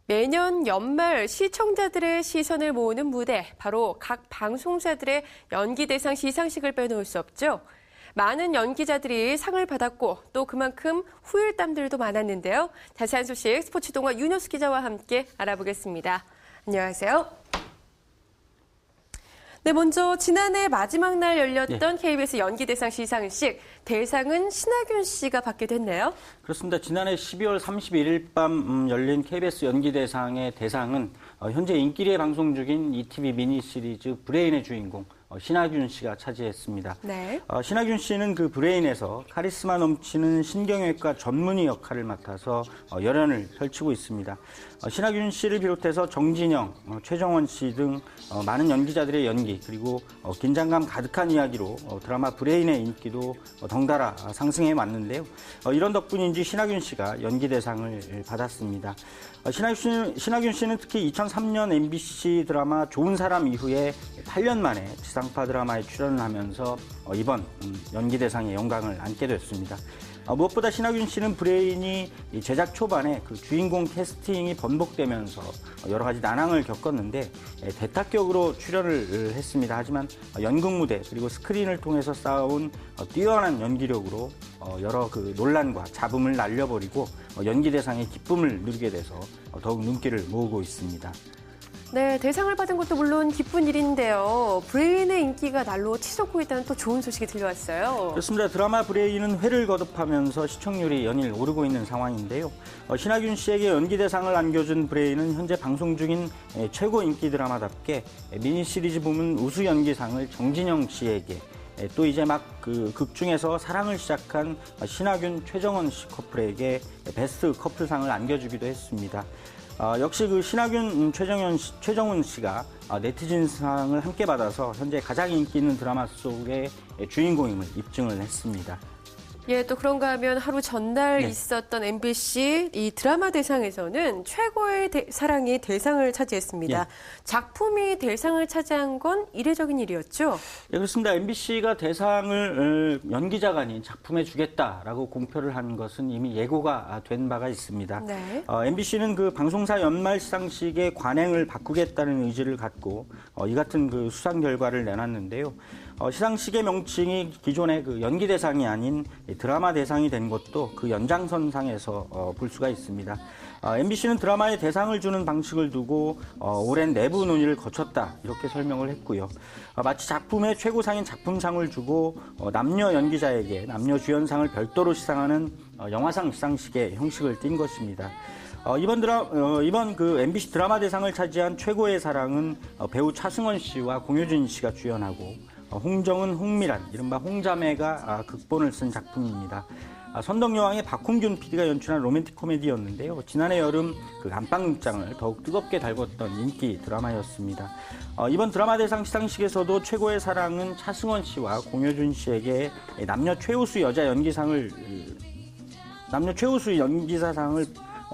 매년 연말 시청자들의 시선을 모으는 무대, 바로 각 방송사들의 연기대상 시상식을 빼놓을 수 없죠. 많은 연기자들이 상을 받았고 또 그만큼 후일담들도 많았는데요. 자세한 소식 스포츠동화 윤효수 기자와 함께 알아보겠습니다. 안녕하세요. 네, 먼저 지난해 마지막 날 열렸던 KBS 연기대상 시상식, 대상은 신하균 씨가 받게 됐네요. 그렇습니다. 지난해 12월 31일 밤 열린 KBS 연기대상의 대상은 현재 인기리에 방송 중인 ETV 미니 시리즈 브레인의 주인공 신하균 씨가 차지했습니다. 네. 신하균 씨는 그 브레인에서 카리스마 넘치는 신경외과 전문의 역할을 맡아서 열연을 펼치고 있습니다. 신하균 씨를 비롯해서 정진영, 최정원 씨 등 많은 연기자들의 연기, 그리고 긴장감 가득한 이야기로 드라마 브레인의 인기도 덩달아 상승해 왔는데요. 이런 덕분인지 신하균 씨가 연기대상을 받았습니다. 신하균 씨는 특히 2003년 MBC 드라마 좋은 사람 이후에 8년 만에 지상파 드라마에 출연을 하면서 이번 연기대상의 영광을 안게 됐습니다. 무엇보다 신하균 씨는 브레인이 제작 초반에 그 주인공 캐스팅이 번복되면서 여러 가지 난항을 겪었는데 대타격으로 출연을 했습니다. 하지만 연극 무대 그리고 스크린을 통해서 쌓아온 뛰어난 연기력으로 여러 그 논란과 잡음을 날려버리고 연기대상의 기쁨을 누리게 돼서 더욱 눈길을 모으고 있습니다. 네, 대상을 받은 것도 물론 기쁜 일인데요. 브레인의 인기가 날로 치솟고 있다는 또 좋은 소식이 들려왔어요. 그렇습니다. 드라마 브레인은 회를 거듭하면서 시청률이 연일 오르고 있는 상황인데요. 신하균 씨에게 연기대상을 안겨준 브레인은 현재 방송 중인 최고 인기 드라마답게 미니 시리즈 부문 우수 연기상을 정진영 씨에게, 또 이제 막 그 극 중에서 사랑을 시작한 신하균, 최정원 씨 커플에게 베스트 커플상을 안겨주기도 했습니다. 역시 그 신하균, 최정훈 씨가 네티즌상을 함께 받아서 현재 가장 인기 있는 드라마 속의 주인공임을 입증을 했습니다. 예, 또 그런가 하면 하루 전날 있었던 MBC 이 드라마 대상에서는 최고의 사랑이 대상을 차지했습니다. 작품이 대상을 차지한 건 이례적인 일이었죠? 예, 그렇습니다. MBC가 대상을 연기자가 아닌 작품에 주겠다라고 공표를 한 것은 이미 예고가 된 바가 있습니다. 네. MBC는 그 방송사 연말 시상식의 관행을 바꾸겠다는 의지를 갖고 이 같은 그 수상 결과를 내놨는데요. 시상식의 명칭이 기존의 그 연기 대상이 아닌 드라마 대상이 된 것도 그 연장선상에서 볼 수가 있습니다. MBC는 드라마에 대상을 주는 방식을 두고 오랜 내부 논의를 거쳤다, 이렇게 설명을 했고요. 마치 작품의 최고상인 작품상을 주고 남녀 연기자에게 남녀 주연상을 별도로 시상하는 영화상 시상식의 형식을 띈 것입니다. 이번 그 MBC 드라마 대상을 차지한 최고의 사랑은 배우 차승원 씨와 공효진 씨가 주연하고 홍정은, 홍미란, 이른바 홍자매가 극본을 쓴 작품입니다. 선덕여왕의 박홍균 PD가 연출한 로맨틱 코미디였는데요. 지난해 여름 그 안방극장을 더욱 뜨겁게 달궜던 인기 드라마였습니다. 이번 드라마 대상 시상식에서도 최고의 사랑은 차승원 씨와 공효진 씨에게 남녀 최우수 연기사상을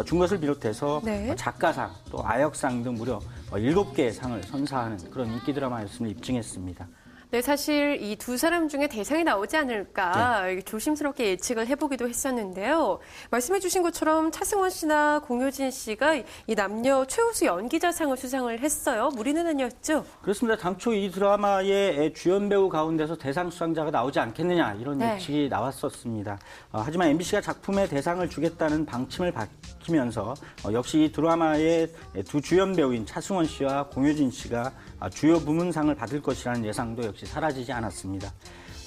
준 것을 비롯해서 작가상, 또 아역상 등 무려 7개의 상을 선사하는 그런 인기 드라마였음을 입증했습니다. 네, 사실 이 두 사람 중에 대상이 나오지 않을까 조심스럽게 예측을 해보기도 했었는데요. 말씀해 주신 것처럼 차승원 씨나 공효진 씨가 이 남녀 최우수 연기자상을 수상을 했어요. 무리는 아니었죠? 그렇습니다. 당초 이 드라마의 주연 배우 가운데서 대상 수상자가 나오지 않겠느냐, 이런 예측이 나왔었습니다. 하지만 MBC가 작품에 대상을 주겠다는 방침을 밝히면서 역시 이 드라마의 두 주연 배우인 차승원 씨와 공효진 씨가 주요 부문상을 받을 것이라는 예상도 역시 사라지지 않았습니다.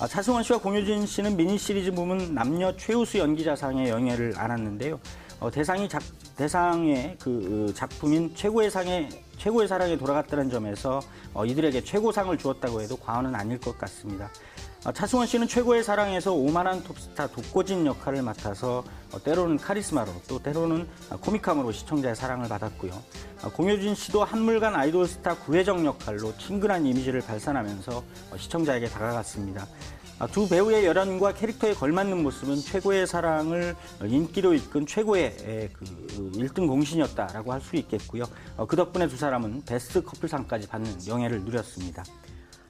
차승원 씨와 공효진 씨는 미니 시리즈 부문 남녀 최우수 연기자상의 영예를 안았는데요. 대상의 그 작품인 최고의 사랑에 돌아갔다는 점에서 이들에게 최고상을 주었다고 해도 과언은 아닐 것 같습니다. 차승원 씨는 최고의 사랑에서 오만한 톱스타 독고진 역할을 맡아서 때로는 카리스마로 또 때로는 코믹함으로 시청자의 사랑을 받았고요. 공효진 씨도 한물간 아이돌 스타 구혜정 역할로 친근한 이미지를 발산하면서 시청자에게 다가갔습니다. 두 배우의 열연과 캐릭터에 걸맞는 모습은 최고의 사랑을 인기로 이끈 최고의 그 1등 공신이었다라고 할 수 있겠고요. 그 덕분에 두 사람은 베스트 커플상까지 받는 영예를 누렸습니다.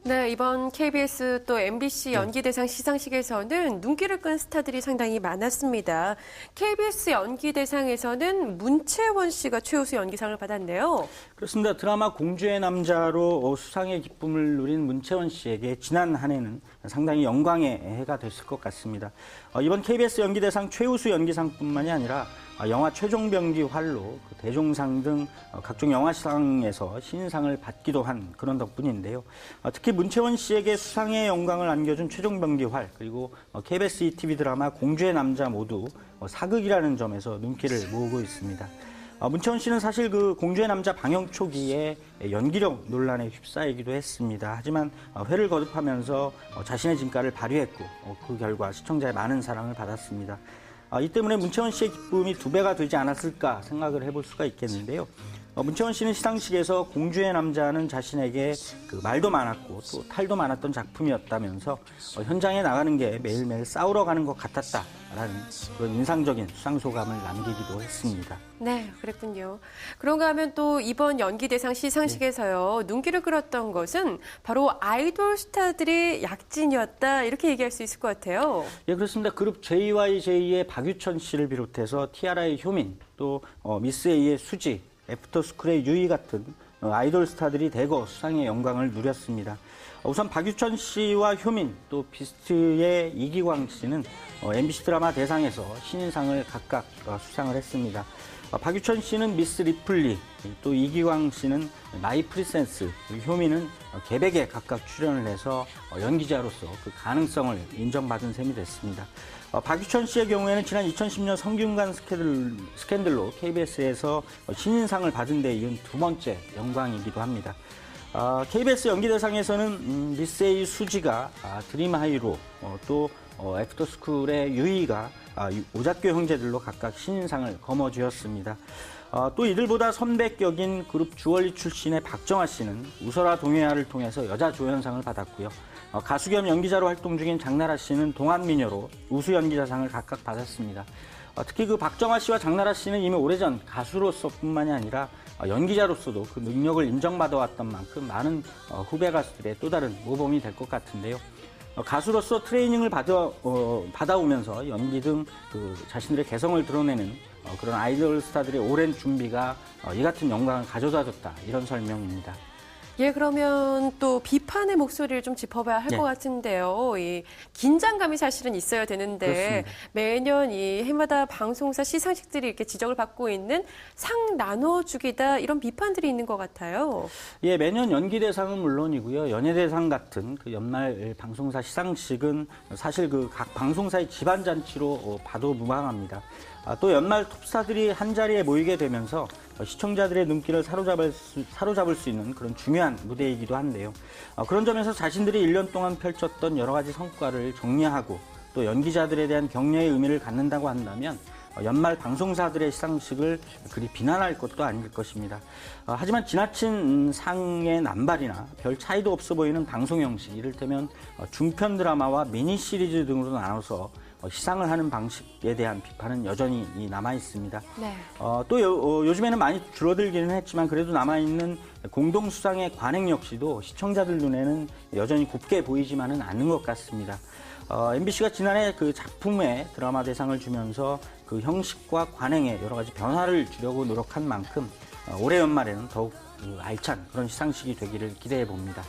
네, 이번 KBS 또 MBC 연기대상 시상식에서는 눈길을 끈 스타들이 상당히 많았습니다. KBS 연기대상에서는 문채원 씨가 최우수 연기상을 받았네요. 그렇습니다. 드라마 공주의 남자로 수상의 기쁨을 누린 문채원 씨에게 지난 한 해는 상당히 영광의 해가 됐을 것 같습니다. 이번 KBS 연기대상 최우수 연기상뿐만이 아니라 영화 최종병기활로 대종상 등 각종 영화상에서 신인상을 받기도 한 그런 덕분인데요. 특히 문채원 씨에게 수상의 영광을 안겨준 최종병기활 그리고 KBS ETV 드라마 공주의 남자 모두 사극이라는 점에서 눈길을 모으고 있습니다. 문채원 씨는 사실 그 공주의 남자 방영 초기에 연기력 논란에 휩싸이기도 했습니다. 하지만 회를 거듭하면서 자신의 진가를 발휘했고 그 결과 시청자의 많은 사랑을 받았습니다. 이 때문에 문채원 씨의 기쁨이 2배가 되지 않았을까 생각을 해볼 수가 있겠는데요. 문채원 씨는 시상식에서 공주의 남자는 자신에게 그 말도 많았고 또 탈도 많았던 작품이었다면서 현장에 나가는 게 매일매일 싸우러 가는 것 같았다라는 그런 인상적인 수상소감을 남기기도 했습니다. 네, 그랬군요. 그런가 하면 또 이번 연기대상 시상식에서요, 눈길을 끌었던 것은 바로 아이돌 스타들의 약진이었다, 이렇게 얘기할 수 있을 것 같아요. 예, 그렇습니다. 그룹 JYJ의 박유천 씨를 비롯해서 티아라의 효민, 또 미스 A의 수지, 애프터스쿨의 유이 같은 아이돌 스타들이 대거 수상의 영광을 누렸습니다. 우선 박유천 씨와 효민, 또 비스트의 이기광 씨는 MBC 드라마 대상에서 신인상을 각각 수상을 했습니다. 박유천 씨는 미스 리플리, 또 이기광 씨는 마이 프리센스, 효민은 개백에 각각 출연을 해서 연기자로서 그 가능성을 인정받은 셈이 됐습니다. 박유천 씨의 경우에는 지난 2010년 성균관 스캔들로 KBS에서 신인상을 받은 데 이은 2번째 영광이기도 합니다. KBS 연기대상에서는 미스 A 수지가 드림하이로, 또 애프터스쿨의 유이가 오작교 형제들로 각각 신인상을 거머쥐었습니다. 또 이들보다 선배격인 그룹 주얼리 출신의 박정아 씨는 웃어라 동해아를 통해서 여자 조연상을 받았고요. 가수 겸 연기자로 활동 중인 장나라 씨는 동안미녀로 우수 연기자상을 각각 받았습니다. 특히 그 박정아 씨와 장나라 씨는 이미 오래전 가수로서뿐만이 아니라 연기자로서도 그 능력을 인정받아왔던 만큼 많은 후배 가수들의 또 다른 모범이 될 것 같은데요. 가수로서 트레이닝을 받아오면서 연기 등 그 자신들의 개성을 드러내는 그런 아이돌 스타들의 오랜 준비가 이 같은 영광을 가져다 줬다, 이런 설명입니다. 예, 그러면 또 비판의 목소리를 좀 짚어봐야 할 것 같은데요. 이 긴장감이 사실은 있어야 되는데 그렇습니다. 매년 이 해마다 방송사 시상식들이 이렇게 지적을 받고 있는 상 나눠주기다, 이런 비판들이 있는 것 같아요. 예, 매년 연기대상은 물론이고요. 연예대상 같은 그 연말 방송사 시상식은 사실 그 각 방송사의 집안잔치로 봐도 무방합니다. 또 연말 톱스타들이 한자리에 모이게 되면서 시청자들의 눈길을 사로잡을 수 있는 그런 중요한 무대이기도 한데요. 그런 점에서 자신들이 1년 동안 펼쳤던 여러 가지 성과를 정리하고 또 연기자들에 대한 격려의 의미를 갖는다고 한다면 연말 방송사들의 시상식을 그리 비난할 것도 아닐 것입니다. 하지만 지나친 상의 남발이나 별 차이도 없어 보이는 방송 형식, 이를테면 중편 드라마와 미니 시리즈 등으로 나눠서 시상을 하는 방식에 대한 비판은 여전히 남아 있습니다. 네. 또 요즘에는 많이 줄어들기는 했지만 그래도 남아있는 공동 수상의 관행 역시도 시청자들 눈에는 여전히 곱게 보이지만은 않는 것 같습니다. MBC가 지난해 그 작품에 드라마 대상을 주면서 그 형식과 관행에 여러 가지 변화를 주려고 노력한 만큼 올해 연말에는 더욱 알찬 그런 시상식이 되기를 기대해 봅니다.